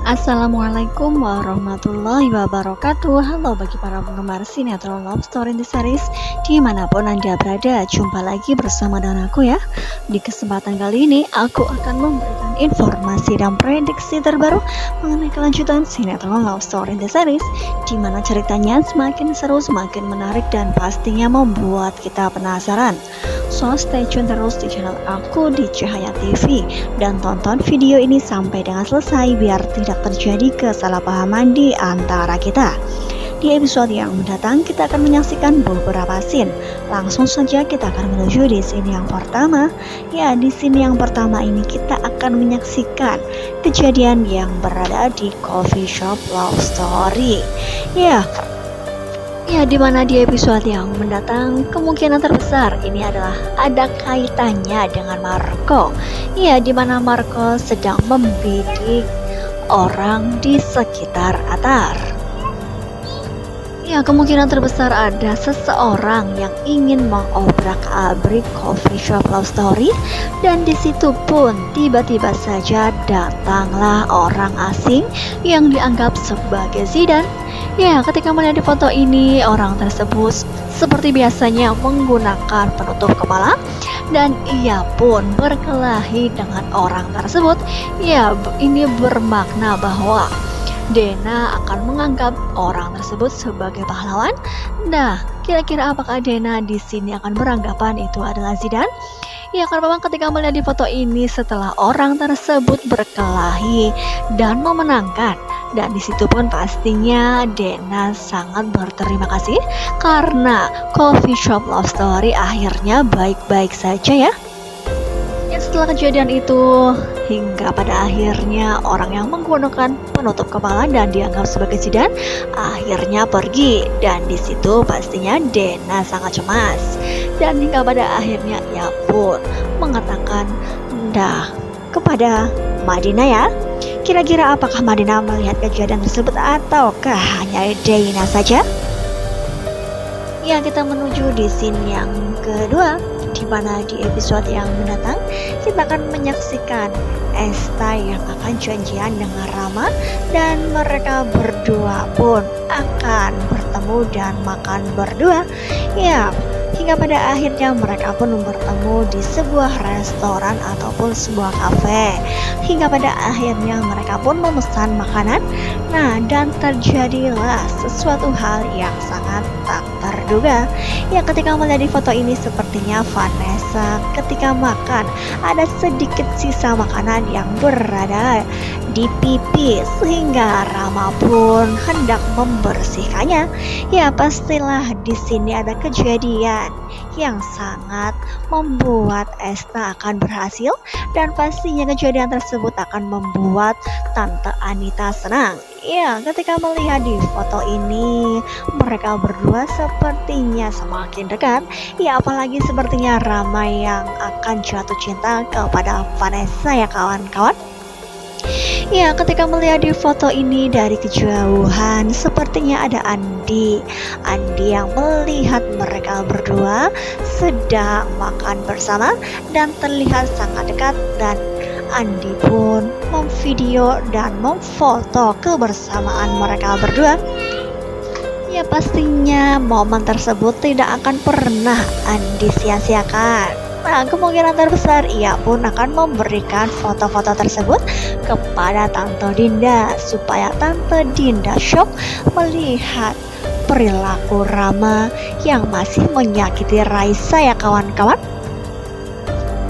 Assalamualaikum warahmatullahi wabarakatuh. Halo bagi para penggemar sinetron Love Story in the Series dimanapun Anda berada, jumpa lagi bersama dengan aku ya. Di kesempatan kali ini aku akan memberikan informasi dan prediksi terbaru mengenai kelanjutan sinetron Love Story in the Series, dimana ceritanya semakin seru, semakin menarik, dan pastinya membuat kita penasaran. So stay tune terus di channel aku di Cahaya TV dan tonton video ini sampai dengan selesai biar tidak terjadi kesalahpahaman di antara kita. Di episode yang mendatang kita akan menyaksikan beberapa scene. Langsung saja kita akan menuju di scene yang pertama. Ya, di scene yang pertama ini kita akan menyaksikan kejadian yang berada di coffee shop Love Story. Ya, dimana di episode yang mendatang kemungkinan terbesar ini adalah ada kaitannya dengan Marco. Ya, dimana Marco sedang membidik orang di sekitar Atar. Ya, kemungkinan terbesar ada seseorang yang ingin mengobrak-abrik coffee shop Love Story, dan di situ pun tiba-tiba saja datanglah orang asing yang dianggap sebagai Zidan. Ya, ketika melihat di foto ini, orang tersebut seperti biasanya menggunakan penutup kepala dan ia pun berkelahi dengan orang tersebut. Ya, ini bermakna bahwa Dena akan menganggap orang tersebut sebagai pahlawan. Nah, kira-kira apakah Dena di sini akan beranggapan itu adalah Zidan? Ya, karena memang ketika melihat di foto ini setelah orang tersebut berkelahi dan memenangkan, dan disitu pun pastinya Dena sangat berterima kasih karena coffee shop Love Story akhirnya baik-baik saja ya. Setelah kejadian itu, hingga pada akhirnya orang yang menggunakan penutup kepala dan dianggap sebagai Zidan akhirnya pergi, dan disitu pastinya Dena sangat cemas, dan hingga pada akhirnya ia pun mengatakan kepada Madina ya. Kira-kira apakah Madina melihat kejadian tersebut ataukah hanya Dena saja? Ya, kita menuju di scene yang kedua, di mana di episode yang mendatang kita akan menyaksikan Esta yang akan janjian dengan Rama, dan mereka berdua pun akan bertemu dan makan berdua. Ya, hingga pada akhirnya mereka pun bertemu di sebuah restoran ataupun sebuah kafe. Hingga pada akhirnya mereka pun memesan makanan. Nah, dan terjadilah sesuatu hal yang sangat tak terduga. Ya, ketika melihat di foto ini sepertinya Vanessa ketika makan ada sedikit sisa makanan yang berada di pipi, sehingga Rama pun hendak membersihkannya. Ya, pastilah di sini ada kejadian yang sangat membuat Esta akan berhasil, dan pastinya kejadian tersebut akan membuat Tante Anita senang. Ya, ketika melihat di foto ini mereka berdua sepertinya semakin dekat. Ya, apalagi sepertinya Rama yang akan jatuh cinta kepada Vanessa ya kawan-kawan. Ya, ketika melihat di foto ini dari kejauhan sepertinya ada Andi yang melihat mereka berdua sedang makan bersama dan terlihat sangat dekat, dan Andi pun memvideo dan memfoto kebersamaan mereka berdua. Ya, pastinya momen tersebut tidak akan pernah Andi sia-siakan. Nah, kemungkinan terbesar ia pun akan memberikan foto-foto tersebut kepada Tante Dinda supaya Tante Dinda shock melihat perilaku Rama yang masih menyakiti Raisa ya kawan-kawan.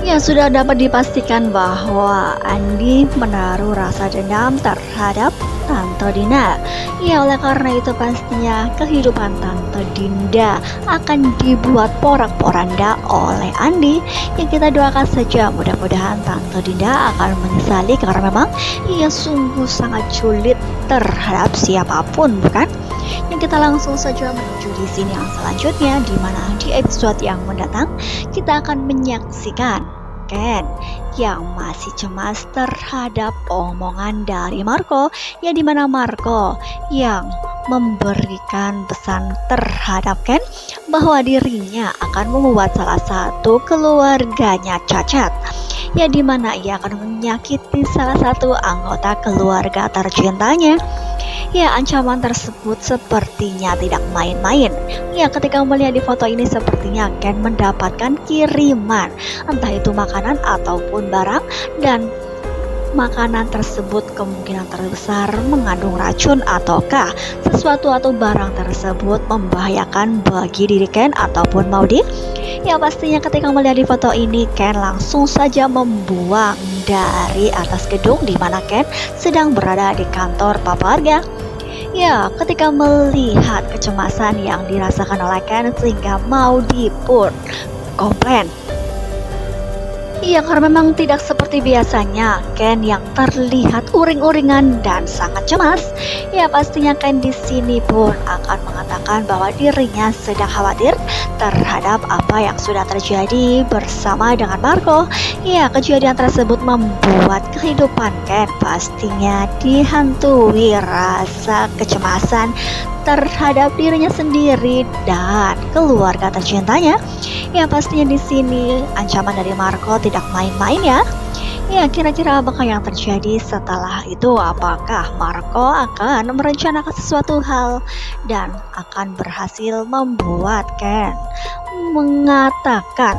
Ya, sudah dapat dipastikan bahwa Andi menaruh rasa dendam terhadap Tante Dinda. Ya, oleh karena itu pastinya kehidupan Tante Dinda akan dibuat porak-poranda oleh Andi. Yang kita doakan saja mudah-mudahan Tante Dinda akan menyesali, karena memang ia sungguh sangat sulit terhadap siapapun, bukan? Yang kita langsung saja menuju di sini yang selanjutnya, di mana di episode yang mendatang kita akan menyaksikan Ken yang masih cemas terhadap omongan dari Marco, ya dimana Marco yang memberikan pesan terhadap Ken bahwa dirinya akan membuat salah satu keluarganya cacat. ya di mana ia akan menyakiti salah satu anggota keluarga tercintanya. Ya, ancaman tersebut sepertinya tidak main-main. Ya, ketika melihat di foto ini sepertinya Ken mendapatkan kiriman, entah itu makanan ataupun barang, dan makanan tersebut kemungkinan terbesar mengandung racun ataukah sesuatu atau barang tersebut membahayakan bagi diri Ken ataupun Maudie. Ya, pastinya ketika melihat di foto ini Ken langsung saja membuang dari atas gedung di mana Ken sedang berada di kantor paparazzi. Ya, ketika melihat kecemasan yang dirasakan oleh Ken sehingga Maudie pun komplain. Iya, karena memang tidak seperti biasanya Ken yang terlihat uring-uringan dan sangat cemas. Ya, pastinya Ken di sini pun akan mengatakan bahwa dirinya sedang khawatir terhadap apa yang sudah terjadi bersama dengan Marco. Ya, kejadian tersebut membuat kehidupan Ken pastinya dihantui rasa kecemasan terhadap dirinya sendiri dan keluarga tercintanya. Ya, pastinya di sini ancaman dari Marco tidak main-main ya. Ya, kira-kira apakah yang terjadi setelah itu? Apakah Marco akan merencanakan sesuatu hal dan akan berhasil membuat Ken mengatakan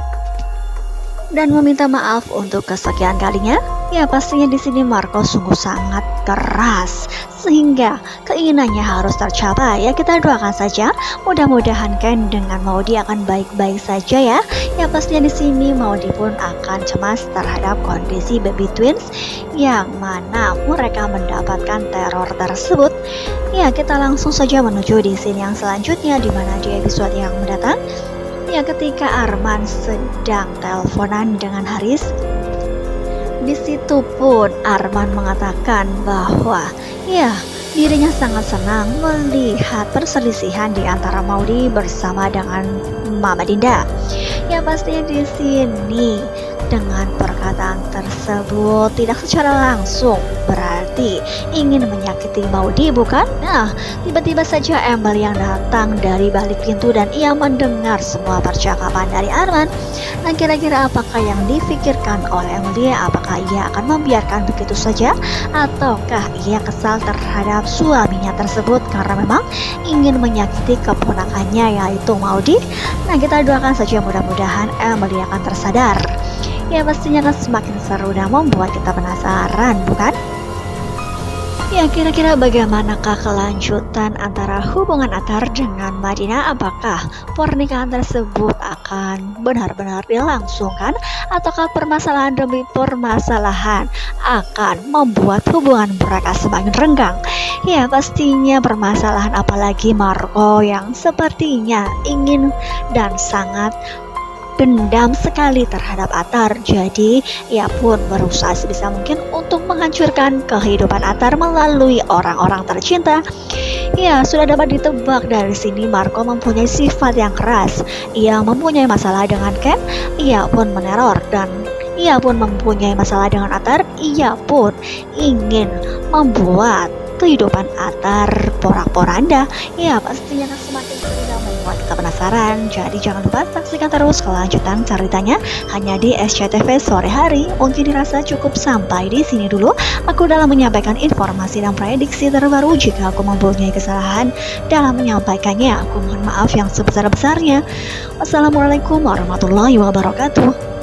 dan meminta maaf untuk kesekian kalinya? Ya, pastinya di sini Marco sungguh sangat keras sehingga keinginannya harus tercapai. Ya, kita doakan saja mudah-mudahan Ken dengan Maudie akan baik-baik saja ya. Ya, pastinya di sini Maudie pun akan cemas terhadap kondisi baby twins yang mana mereka mendapatkan teror tersebut. Ya, kita langsung saja menuju di scene yang selanjutnya di mana di episode yang mendatang. Ya, ketika Arman sedang teleponan dengan Haris, di situ pun Arman mengatakan bahwa ya dirinya sangat senang melihat perselisihan di antara Maudie bersama dengan Mama Dinda. Ya, pastinya di sini dengan perkataan tersebut tidak secara langsung berarti ingin menyakiti Maudie, bukan? Nah, tiba-tiba saja Emily yang datang dari balik pintu dan ia mendengar semua percakapan dari Arman. Nah, kira-kira apakah yang difikirkan oleh Emily? Apakah ia akan membiarkan begitu saja ataukah ia kesal terhadap suaminya tersebut karena memang ingin menyakiti keponakannya yaitu Maudie? Nah, kita doakan saja mudah-mudahan Emily akan tersadar. Ya, pastinya kan semakin seru dan membuat kita penasaran, bukan? Ya, kira-kira bagaimanakah kelanjutan antara hubungan Atar dengan Madina? Apakah pernikahan tersebut akan benar-benar dilangsungkan ataukah permasalahan demi permasalahan akan membuat hubungan mereka semakin renggang? Ya, pastinya permasalahan apalagi Marco yang sepertinya ingin dan sangat dendam sekali terhadap Atar. Jadi ia pun berusaha sebisa mungkin untuk menghancurkan kehidupan Atar melalui orang-orang tercinta. Ya, sudah dapat ditebak dari sini Marco mempunyai sifat yang keras. Ia mempunyai masalah dengan Ken, ia pun meneror, dan ia pun mempunyai masalah dengan Atar. Ia pun ingin membuat kehidupan Atar porak-poranda. Ya, pastinya akan semakin seru dan membuat kita penasaran. Jadi jangan lupa saksikan terus kelanjutan ceritanya hanya di SCTV sore hari. Mungkin dirasa cukup sampai di sini dulu. Aku dalam menyampaikan informasi dan prediksi terbaru. Jika aku mempunyai kesalahan dalam menyampaikannya, aku mohon maaf yang sebesar-besarnya. Wassalamualaikum warahmatullahi wabarakatuh.